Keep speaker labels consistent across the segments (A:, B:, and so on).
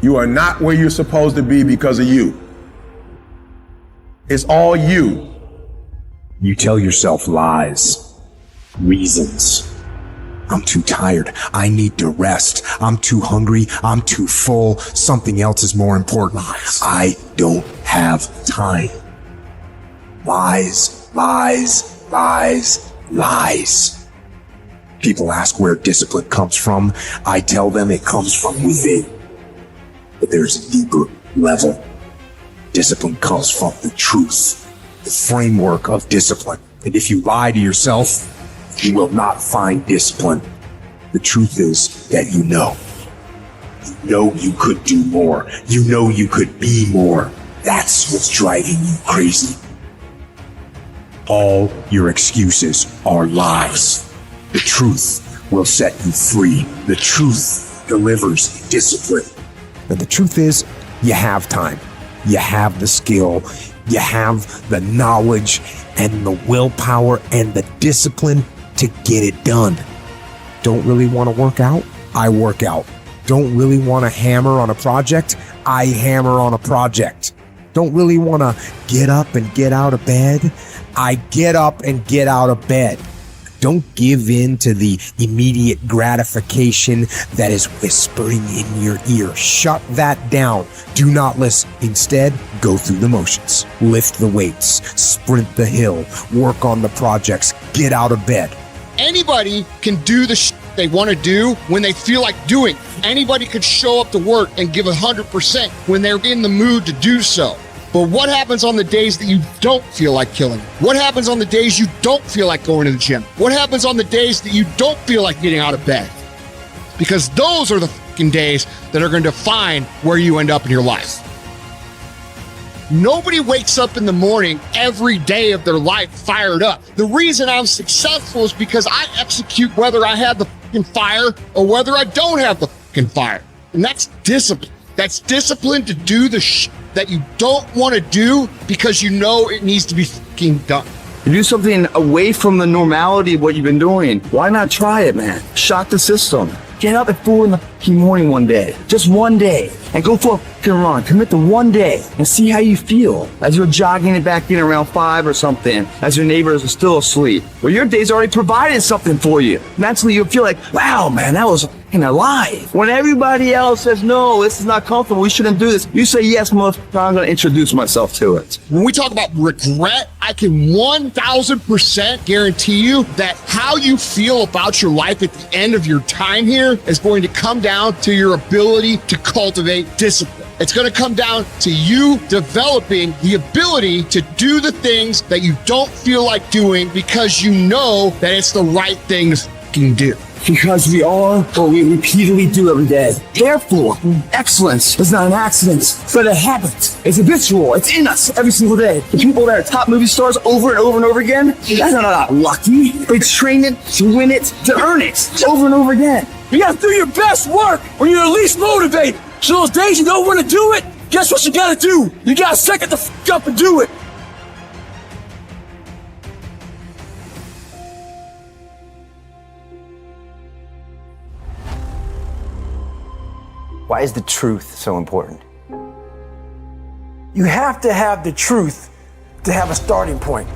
A: You are not where you're supposed to be because of you. It's all you.
B: You tell yourself lies, reasons. I'm too tired. I need to rest. I'm too hungry. I'm too full. Something else is more important. I don't have time. Lies, lies, lies, lies. People ask where discipline comes from. I tell them it comes from within. But there's a deeper level. Discipline comes from the truth, the framework of discipline. And if you lie to yourself, you will not find discipline. The truth is that you know. You know you could do more. You know you could be more. That's what's driving you crazy. All your excuses are lies. The truth will set you free. The truth delivers discipline. And the truth is, you have time. You have the skill. You have the knowledge and the willpower and the discipline to get it done. Don't really want to work out? I work out. Don't really want to hammer on a project? I hammer on a project. Don't really want to get up and get out of bed? I get up and get out of bed. Don't give in to the immediate gratification that is whispering in your ear. Shut that down. Do not listen. Instead, go through the motions. Lift the weights. Sprint the hill. Work on the projects. Get out of bed.
C: Anybody can do the shit they want to do when they feel like doing. Anybody could show up to work and give 100% when they're in the mood to do so. But what happens on the days that you don't feel like killing? What happens on the days you don't feel like going to the gym? What happens on the days that you don't feel like getting out of bed? Because those are the fucking days that are going to define where you end up in your life. Nobody wakes up in the morning every day of their life fired up. The reason I'm successful is because I execute whether I have the fucking fire or whether I don't have the fucking fire. And that's discipline. That's discipline to do the shit that you don't want to do because you know it needs to be fucking done.
D: You do something away from the normality of what you've been doing. Why not try it, man? Shock the system. Get up at 4 in the fucking morning one day, just one day, and go for a fucking run. Commit to one day and see how you feel as you're jogging it back in around 5 or something, as your neighbors are still asleep. Well, your day's already provided something for you. Mentally, you'll feel like, wow, man, that was fucking alive. When everybody else says, no, this is not comfortable, we shouldn't do this, you say, yes, motherfucker, I'm going to introduce myself to it.
C: When we talk about regret, I can 1000% guarantee you that how you feel about your life at the end of your time here is going to come down to your ability to cultivate discipline. It's going to come down to you developing the ability to do the things that you don't feel like doing because you know that it's the right thing to fucking do.
D: Because we are what we repeatedly do every day. Therefore, excellence is not an accident, but a habit. It's habitual. It's in us every single day. The people that are top movie stars over and over and over again, that's not lucky. They train it to win it, to earn it over and over again.
E: You gotta do your best work when you're least motivated. So those days you don't want to do it, guess what you gotta do? You gotta suck it the f up and do it.
F: Why is the truth so important?
E: You have to have the truth to have a starting point.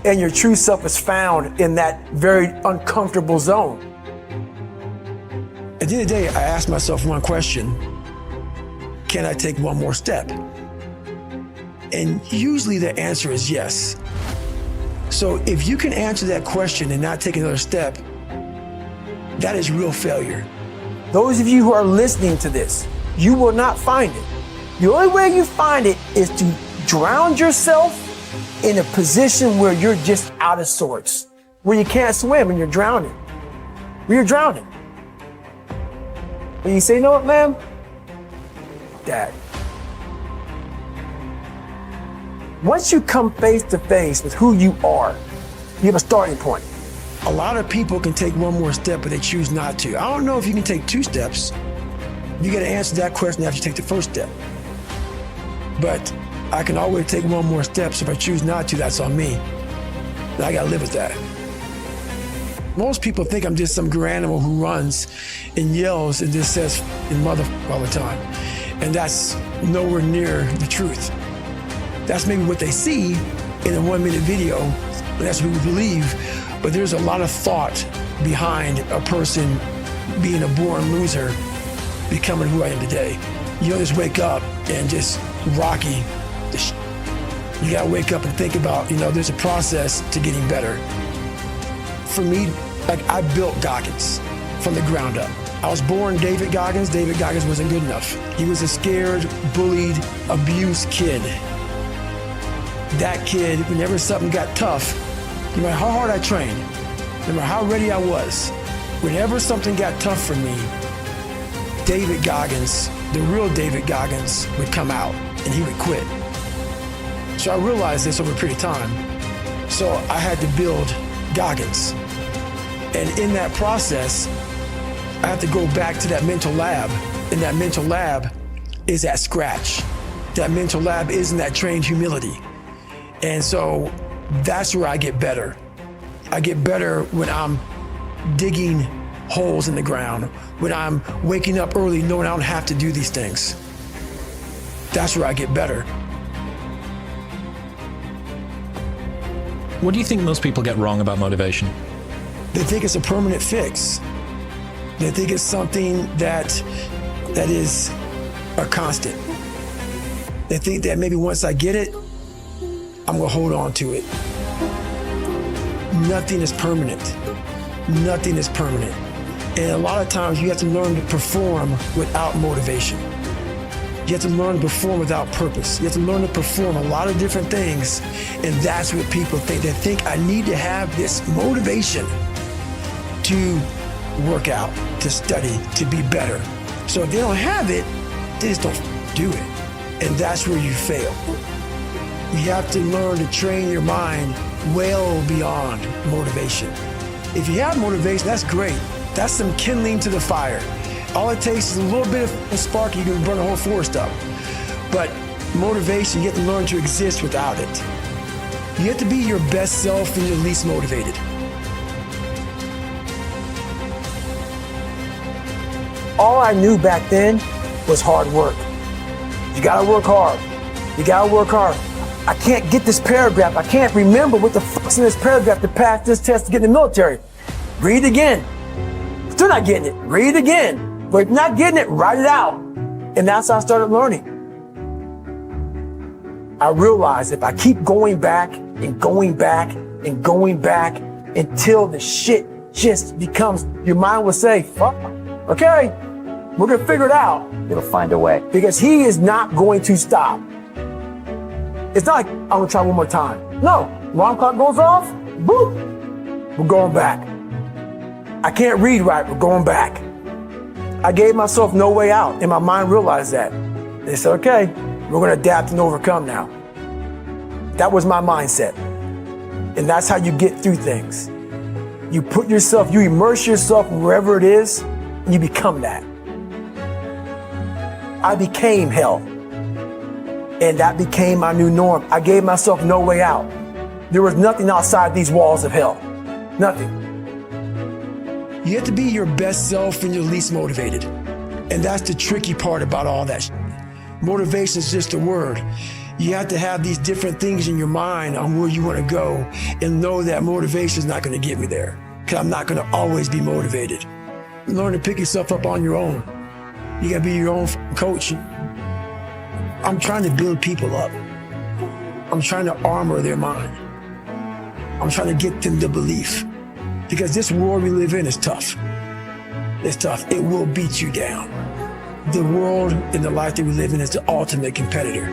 E: And your true self is found in that very uncomfortable zone. At the end of the day, I ask myself one question: can I take one more step? And usually the answer is yes. So if you can answer that question and not take another step, that is real failure. Those of you who are listening to this, you will not find it. The only way you find it is to drown yourself in a position where you're just out of sorts, where you can't swim and you're drowning. Where you're drowning. And you say, you know what, ma'am? Dad. Once you come face to face with who you are, you have a starting point. A lot of people can take one more step, but they choose not to. I don't know if you can take 2 steps. You got to answer that question after you take the first step. But I can always take one more step, so if I choose not to, that's on me. Now I got to live with that. Most people think I'm just some grey animal who runs and yells and just says and mother all the time. And that's nowhere near the truth. That's maybe what they see in a 1-minute video, and that's what we believe. But there's a lot of thought behind a person being a born loser, becoming who I am today. You don't just wake up and just rocky the shit. You gotta wake up and think about, there's a process to getting better. For me, like, I built Goggins from the ground up. I was born David Goggins. David Goggins wasn't good enough. He was a scared, bullied, abused kid. That kid, whenever something got tough, no matter how hard I trained, no matter how ready I was, whenever something got tough for me, David Goggins, the real David Goggins, would come out and he would quit. So I realized this over a period of time. So I had to build Goggins. And in that process, I have to go back to that mental lab. And that mental lab is at scratch. That mental lab is in that trained humility. And so that's where I get better. I get better when I'm digging holes in the ground, when I'm waking up early knowing I don't have to do these things. That's where I get better.
G: What do you think most people get wrong about motivation?
E: They think it's a permanent fix. They think it's something that is a constant. They think that maybe once I get it, I'm gonna hold on to it. Nothing is permanent. Nothing is permanent. And a lot of times you have to learn to perform without motivation. You have to learn to perform without purpose. You have to learn to perform a lot of different things. And that's what people think. They think I need to have this motivation to work out, to study, to be better. So if they don't have it, they just don't do it. And that's where you fail. You have to learn to train your mind well beyond motivation. If you have motivation, that's great. That's some kindling to the fire. All it takes is a little bit of a spark, you can burn a whole forest up. But motivation, you have to learn to exist without it. You have to be your best self when you're least motivated.
B: All I knew back then was hard work. You gotta work hard. You gotta work hard. I can't get this paragraph. I can't remember what the fuck's in this paragraph to pass this test to get in the military. Read it again. Still not getting it. Read it again. But if not getting it, write it out. And that's how I started learning. I realized if I keep going back and going back and going back until the shit just becomes, your mind will say, fuck, okay, we're gonna figure it out.
F: It'll find a way.
B: Because he is not going to stop. It's not like I'm gonna try one more time. No, alarm clock goes off, boop, we're going back. I can't read right, we're going back. I gave myself no way out, and my mind realized that. They said, okay, we're gonna adapt and overcome now. That was my mindset. And that's how you get through things. You put yourself, you immerse yourself wherever it is, and you become that. I became hell. And that became my new norm. I gave myself no way out. There was nothing outside these walls of hell. Nothing.
E: You have to be your best self when you're least motivated. And that's the tricky part about all that shit. Motivation is just a word. You have to have these different things in your mind on where you want to go and know that motivation is not going to get me there. Because I'm not going to always be motivated. Learn to pick yourself up on your own. You got to be your own coach. I'm trying to build people up. I'm trying to armor their mind. I'm trying to get them the belief. Because this world we live in is tough. It's tough. It will beat you down. The world and the life that we live in is the ultimate competitor.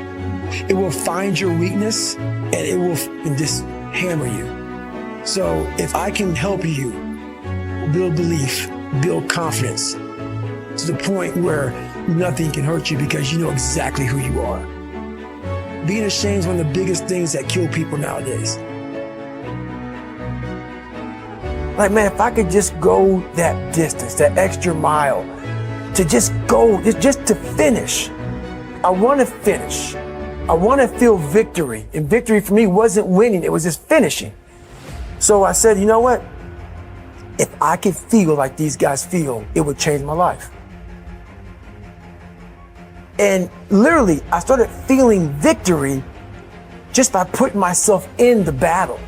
E: It will find your weakness and it will just hammer you. So if I can help you build belief, build confidence to the point where nothing can hurt you because you know exactly who you are. Being ashamed is one of the biggest things that kill people nowadays.
B: Like, man, if I could just go that distance, that extra mile, to just go, just to finish. I want to finish. I want to feel victory. And victory for me wasn't winning, it was just finishing. So I said, you know what?
E: I could feel like these guys feel, it would change my life. And literally, I started feeling victory just by putting myself in the battle.